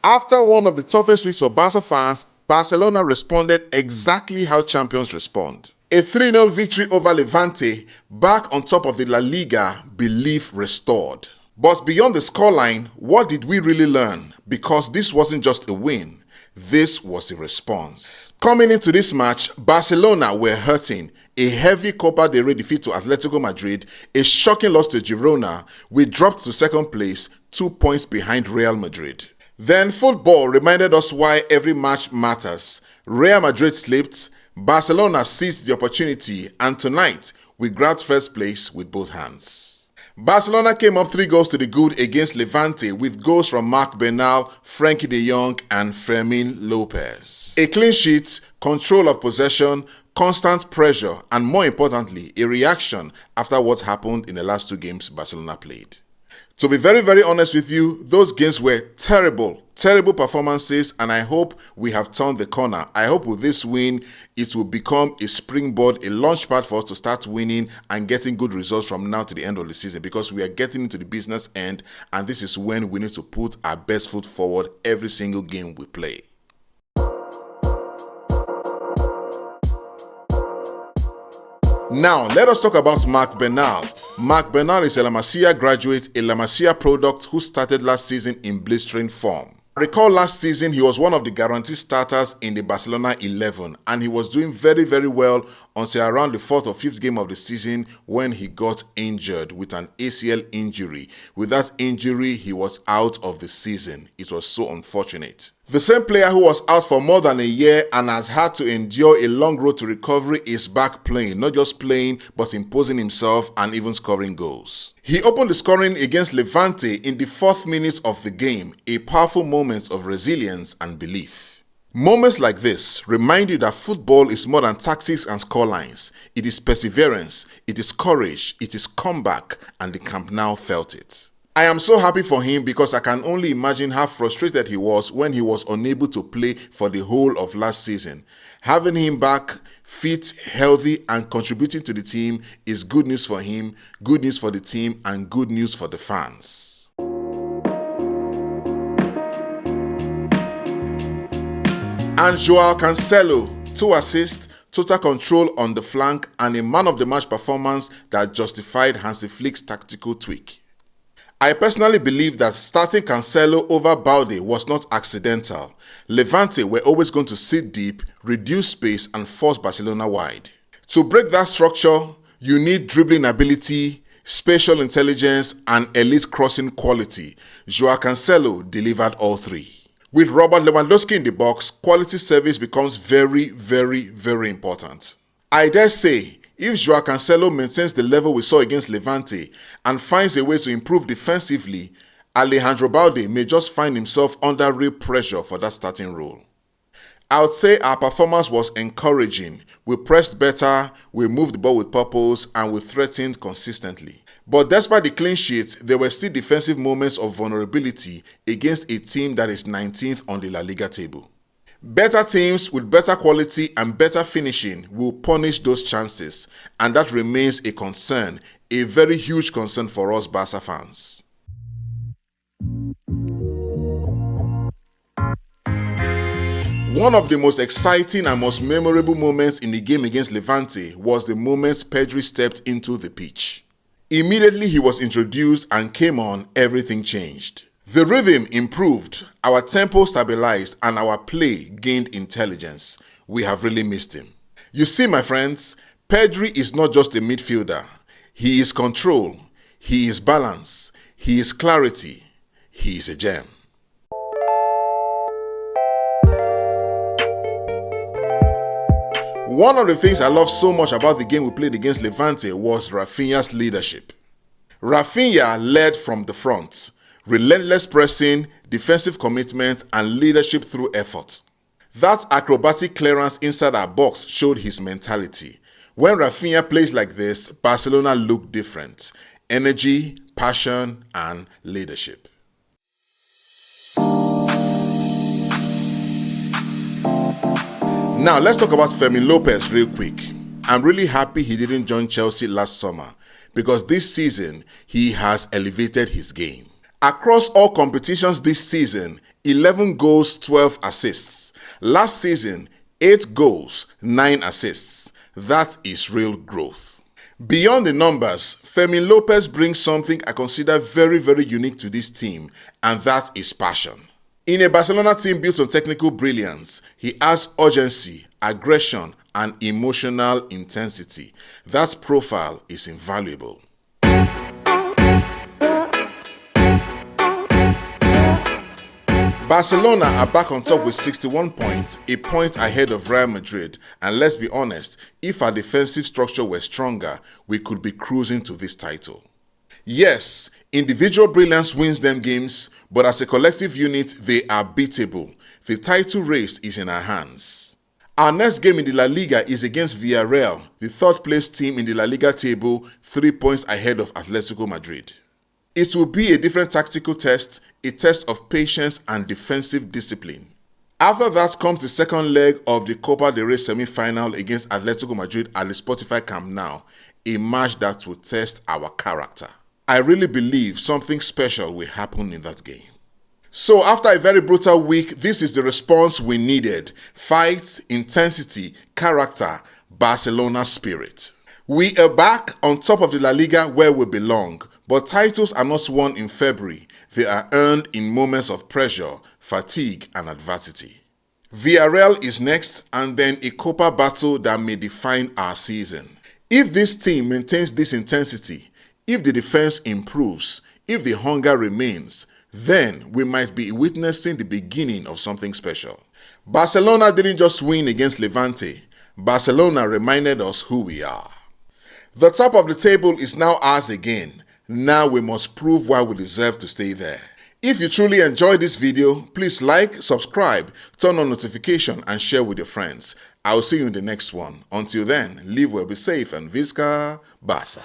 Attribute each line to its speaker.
Speaker 1: After one of the toughest weeks for Barca fans, Barcelona responded exactly how champions respond. A 3-0 victory over Levante, back on top of the La Liga, belief restored. But beyond the scoreline, what did we really learn? Because this wasn't just a win, this was a response. Coming into this match, Barcelona were hurting. A heavy Copa del Rey defeat to Atlético Madrid, a shocking loss to Girona. We dropped to second place, 2 points behind Real Madrid. Then football reminded us why every match matters. Real Madrid slipped, Barcelona seized the opportunity, and tonight we grabbed first place with both hands. Barcelona came up 3 goals to the good against Levante with goals from Marc Bernal, Frenkie de Jong and Fermín López. A clean sheet, control of possession, constant pressure, and more importantly, a reaction after what happened in the last 2 games Barcelona played. To be very, very honest with you, those games were terrible performances, and I hope we have turned the corner. I hope with this win, it will become a springboard, a launch pad for us to start winning and getting good results from now to the end of the season, because we are getting into the business end, and this is when we need to put our best foot forward every single game we play. Now, let us talk about Marc Bernal. Marc Bernal is a La Masia graduate, a La Masia product who started last season in blistering form. Recall last season, he was one of the guaranteed starters in the Barcelona 11, and he was doing very, very well until around the 4th or 5th game of the season when he got injured with an ACL injury. With that injury, he was out of the season. It was so unfortunate. The same player who was out for more than a year and has had to endure a long road to recovery is back playing, not just playing, but imposing himself and even scoring goals. He opened the scoring against Levante in the 4th minute of the game, a powerful moment of resilience and belief. Moments like this remind you that football is more than tactics and scorelines. It is perseverance, it is courage, it is comeback, and the Camp Nou felt it. I am so happy for him because I can only imagine how frustrated he was when he was unable to play for the whole of last season. Having him back, fit, healthy, and contributing to the team is good news for him, good news for the team, and good news for the fans. And João Cancelo, 2 assists, total control on the flank, and a man of the match performance that justified Hansi Flick's tactical tweak. I personally believe that starting Cancelo over Balde was not accidental. Levante were always going to sit deep, reduce space, and force Barcelona wide. To break that structure, you need dribbling ability, spatial intelligence, and elite crossing quality. João Cancelo delivered all 3. With Robert Lewandowski in the box, quality service becomes very, very, very important. I dare say, if João Cancelo maintains the level we saw against Levante and finds a way to improve defensively, Alejandro Balde may just find himself under real pressure for that starting role. I would say our performance was encouraging. We pressed better, we moved the ball with purpose, and we threatened consistently. But despite the clean sheet, there were still defensive moments of vulnerability against a team that is 19th on the La Liga table. Better teams with better quality and better finishing will punish those chances, and that remains a concern, a very huge concern for us Barca fans. One of the most exciting and most memorable moments in the game against Levante was the moment Pedri stepped into the pitch. Immediately he was introduced and came on, everything changed. The rhythm improved, our tempo stabilized, and our play gained intelligence. We have really missed him. You see, my friends, Pedri is not just a midfielder. He is control, he is balance, he is clarity, he is a gem. One of the things I love so much about the game we played against Levante was Raphinha's leadership. Raphinha led from the front. Relentless pressing, defensive commitment, and leadership through effort. That acrobatic clearance inside our box showed his mentality. When Raphinha plays like this, Barcelona look different. Energy, passion, and leadership. Now, let's talk about Fermín López real quick. I'm really happy he didn't join Chelsea last summer because this season, he has elevated his game. Across all competitions this season, 11 goals, 12 assists. Last season, 8 goals, 9 assists. That is real growth. Beyond the numbers, Fermín López brings something I consider very, very unique to this team, and that is passion. In a Barcelona team built on technical brilliance, he has urgency, aggression, and emotional intensity. That profile is invaluable. Barcelona are back on top with 61 points, a point ahead of Real Madrid, and let's be honest, if our defensive structure were stronger, we could be cruising to this title. Yes, individual brilliance wins them games, but as a collective unit, they are beatable. The title race is in our hands. Our next game in the La Liga is against Villarreal, the third place team in the La Liga table, 3 points ahead of Atlético Madrid. It will be a different tactical test, a test of patience and defensive discipline. After that comes the second leg of the Copa del Rey semi-final against Atlético Madrid at the Spotify Camp Nou, a match that will test our character. I really believe something special will happen in that game. So after a very brutal week, this is the response we needed. Fight, intensity, character, Barcelona spirit. We are back on top of the La Liga where we belong, but titles are not won in February. They are earned in moments of pressure, fatigue, and adversity. Villarreal is next, and then a Copa battle that may define our season. If this team maintains this intensity, if the defense improves, if the hunger remains, then we might be witnessing the beginning of something special. Barcelona didn't just win against Levante. Barcelona reminded us who we are. The top of the table is now ours again. Now we must prove why we deserve to stay there. If you truly enjoyed this video, please like, subscribe, turn on notification, and share with your friends. I'll see you in the next one. Until then, live well, be safe, and Visca Barça.